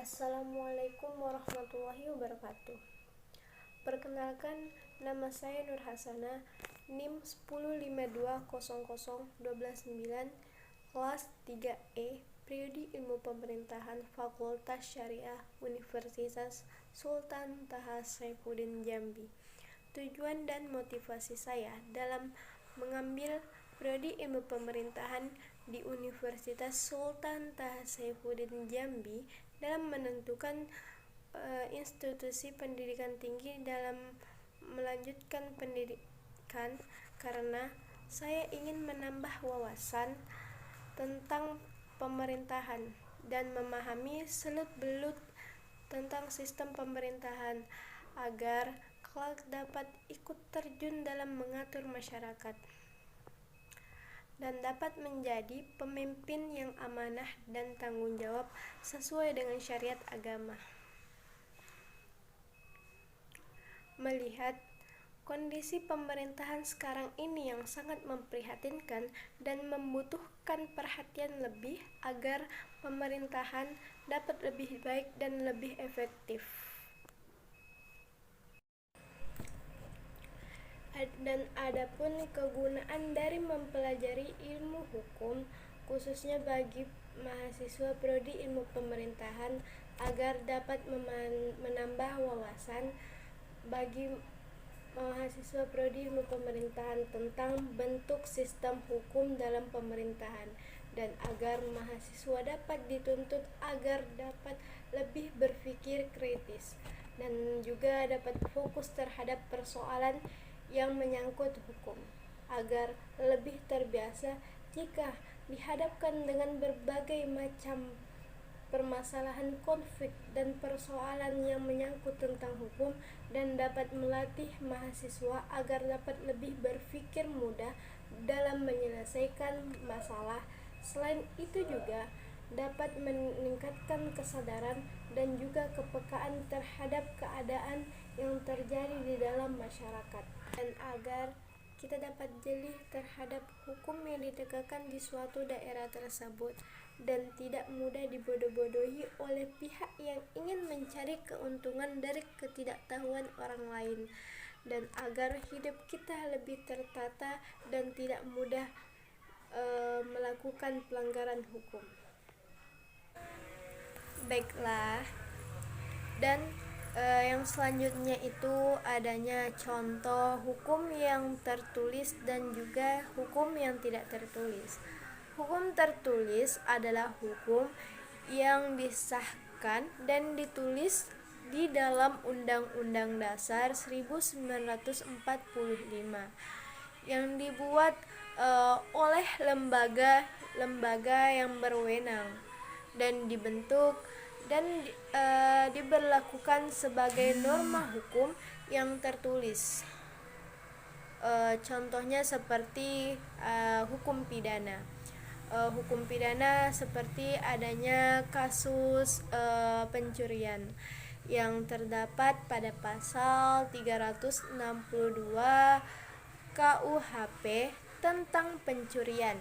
Assalamualaikum warahmatullahi wabarakatuh. Perkenalkan, nama saya Nur Hasanah, NIM 105200129, kelas 3E, Prodi Ilmu Pemerintahan, Fakultas Syariah, Universitas Sultan Taha Saifuddin Jambi. Tujuan dan motivasi saya dalam mengambil Prodi Ilmu Pemerintahan di Universitas Sultan Taha Saifuddin Jambi dalam menentukan institusi pendidikan tinggi dalam melanjutkan pendidikan, karena saya ingin menambah wawasan tentang pemerintahan dan memahami seluk-beluk tentang sistem pemerintahan agar kelak dapat ikut terjun dalam mengatur masyarakat dan dapat menjadi pemimpin yang amanah dan tanggung jawab sesuai dengan syariat agama. Melihat kondisi pemerintahan sekarang ini yang sangat memprihatinkan dan membutuhkan perhatian lebih agar pemerintahan dapat lebih baik dan lebih efektif. Dan adapun kegunaan dari mempelajari ilmu hukum khususnya bagi mahasiswa Prodi Ilmu Pemerintahan agar dapat menambah wawasan bagi mahasiswa Prodi Ilmu Pemerintahan tentang bentuk sistem hukum dalam pemerintahan, dan agar mahasiswa dapat dituntut agar dapat lebih berpikir kritis dan juga dapat fokus terhadap persoalan yang menyangkut hukum, agar lebih terbiasa jika dihadapkan dengan berbagai macam permasalahan, konflik, dan persoalan yang menyangkut tentang hukum, dan dapat melatih mahasiswa agar dapat lebih berpikir mudah dalam menyelesaikan masalah. Selain itu juga dapat meningkatkan kesadaran dan juga kepekaan terhadap keadaan yang terjadi di dalam masyarakat, dan agar kita dapat jeli terhadap hukum yang ditegakkan di suatu daerah tersebut dan tidak mudah dibodoh-bodohi oleh pihak yang ingin mencari keuntungan dari ketidaktahuan orang lain, dan agar hidup kita lebih tertata dan tidak mudah melakukan pelanggaran hukum. Baiklah, dan yang selanjutnya itu adanya contoh hukum yang tertulis dan juga hukum yang tidak tertulis. Hukum tertulis adalah hukum yang disahkan dan ditulis di dalam Undang-Undang Dasar 1945 yang dibuat oleh lembaga yang berwenang dan dibentuk dan diberlakukan sebagai norma hukum yang tertulis. Contohnya seperti hukum pidana. Hukum pidana seperti adanya kasus pencurian yang terdapat pada pasal 362 KUHP tentang pencurian,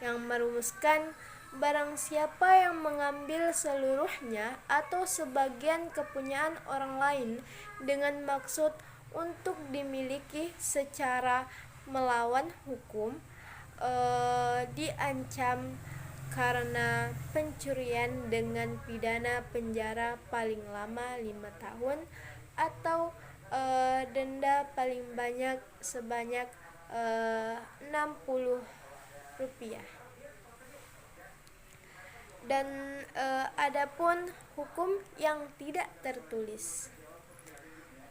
yang merumuskan barang siapa yang mengambil seluruhnya atau sebagian kepunyaan orang lain dengan maksud untuk dimiliki secara melawan hukum, diancam karena pencurian dengan pidana penjara paling lama 5 tahun atau denda paling banyak sebanyak Rp60. Dan adapun hukum yang tidak tertulis.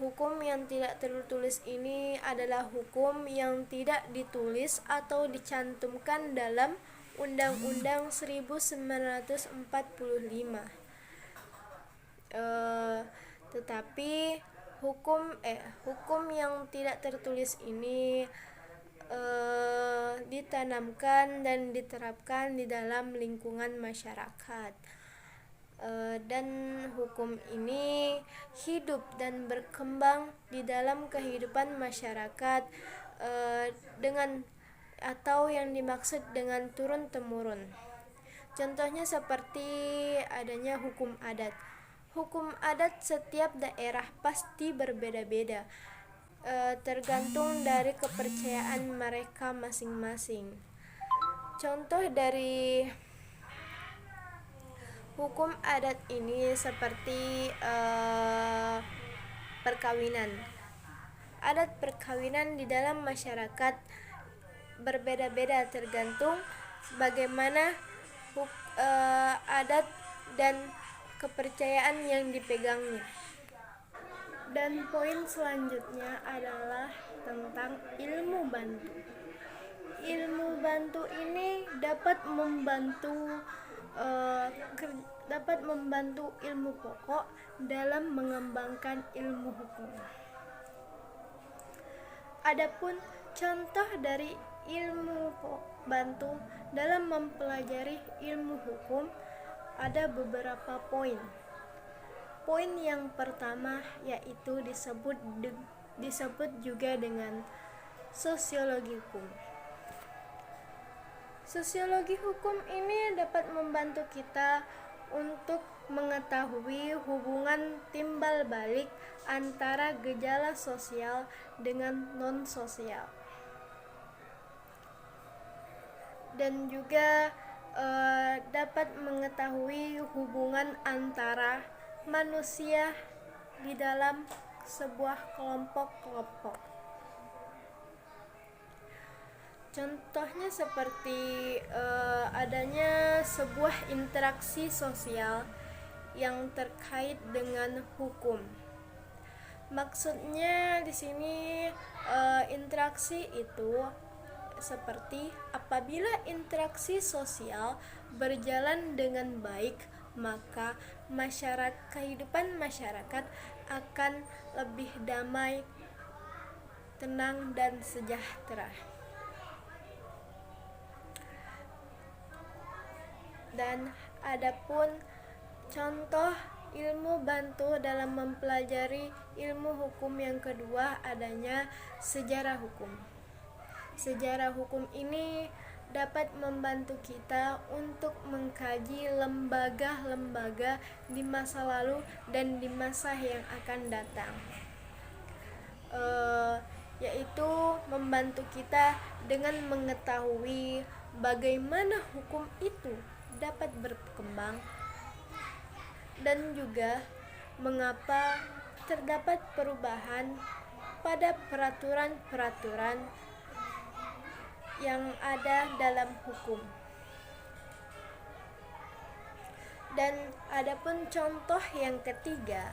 Hukum yang tidak tertulis ini adalah hukum yang tidak ditulis atau dicantumkan dalam Undang-Undang 1945. Tetapi hukum yang tidak tertulis ini ditanamkan dan diterapkan di dalam lingkungan masyarakat, dan hukum ini hidup dan berkembang di dalam kehidupan masyarakat dengan atau yang dimaksud dengan turun-temurun. Contohnya seperti adanya hukum adat. Hukum adat setiap daerah pasti berbeda-beda, tergantung dari kepercayaan mereka masing-masing. Contoh dari hukum adat ini seperti perkawinan. Adat perkawinan di dalam masyarakat berbeda-beda tergantung bagaimana adat dan kepercayaan yang dipegangnya. Dan poin selanjutnya adalah tentang ilmu bantu. Ilmu bantu ini dapat membantu ilmu pokok dalam mengembangkan ilmu hukum. Adapun contoh dari ilmu bantu dalam mempelajari ilmu hukum ada beberapa poin. Poin yang pertama yaitu disebut juga dengan sosiologi hukum. Sosiologi hukum ini dapat membantu kita untuk mengetahui hubungan timbal balik antara gejala sosial dengan non-sosial. Dan juga dapat mengetahui hubungan antara manusia di dalam sebuah kelompok-kelompok. Contohnya seperti adanya sebuah interaksi sosial yang terkait dengan hukum. Maksudnya di sini interaksi itu seperti apabila interaksi sosial berjalan dengan baik, maka kehidupan masyarakat akan lebih damai, tenang, dan sejahtera. Dan adapun contoh ilmu bantu dalam mempelajari ilmu hukum yang kedua adanya sejarah hukum. Sejarah hukum ini dapat membantu kita untuk mengkaji lembaga-lembaga di masa lalu dan di masa yang akan datang, yaitu membantu kita dengan mengetahui bagaimana hukum itu dapat berkembang dan juga mengapa terdapat perubahan pada peraturan-peraturan yang ada dalam hukum. Dan adapun contoh yang ketiga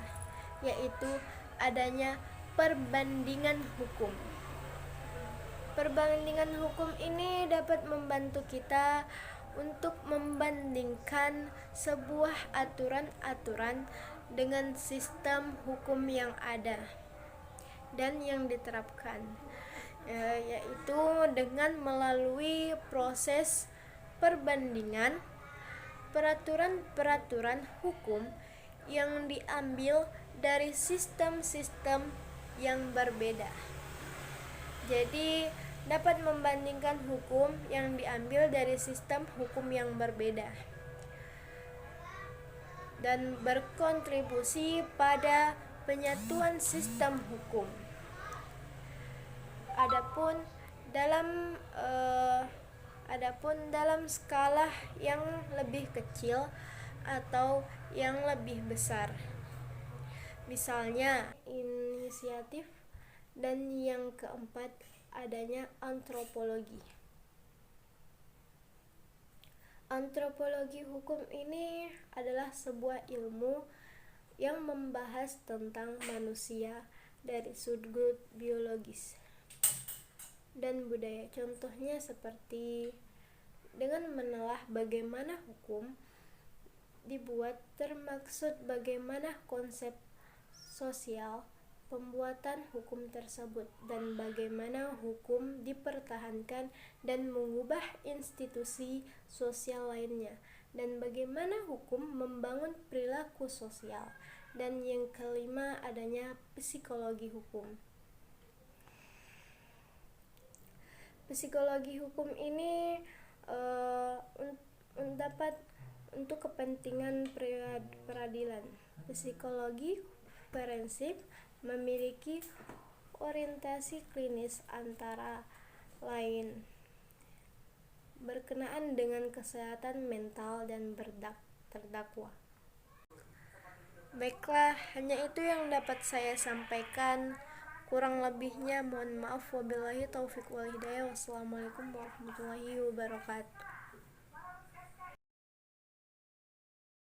yaitu adanya perbandingan hukum. Perbandingan hukum ini dapat membantu kita untuk membandingkan sebuah aturan-aturan dengan sistem hukum yang ada dan yang diterapkan, yaitu dengan melalui proses perbandingan peraturan-peraturan hukum yang diambil dari sistem-sistem yang berbeda. Jadi dapat membandingkan hukum yang diambil dari sistem hukum yang berbeda dan berkontribusi pada penyatuan sistem hukum. Adapun dalam skala yang lebih kecil atau yang lebih besar, misalnya inisiatif. Dan yang keempat adanya antropologi. Antropologi hukum ini adalah sebuah ilmu yang membahas tentang manusia dari sudut biologis dan budaya. Contohnya seperti dengan menelah bagaimana hukum dibuat, termaksud bagaimana konsep sosial pembuatan hukum tersebut dan bagaimana hukum dipertahankan dan mengubah institusi sosial lainnya, dan bagaimana hukum membangun perilaku sosial. Dan yang kelima adanya psikologi hukum. Psikologi hukum ini dapat untuk kepentingan peradilan. Psikologi forensik memiliki orientasi klinis antara lain berkenaan dengan kesehatan mental dan terdakwa. Baiklah, hanya itu yang dapat saya sampaikan. Kurang lebihnya mohon maaf. Wabillahi taufiq wal hidayah. Wassalamualaikum warahmatullahi wabarakatuh.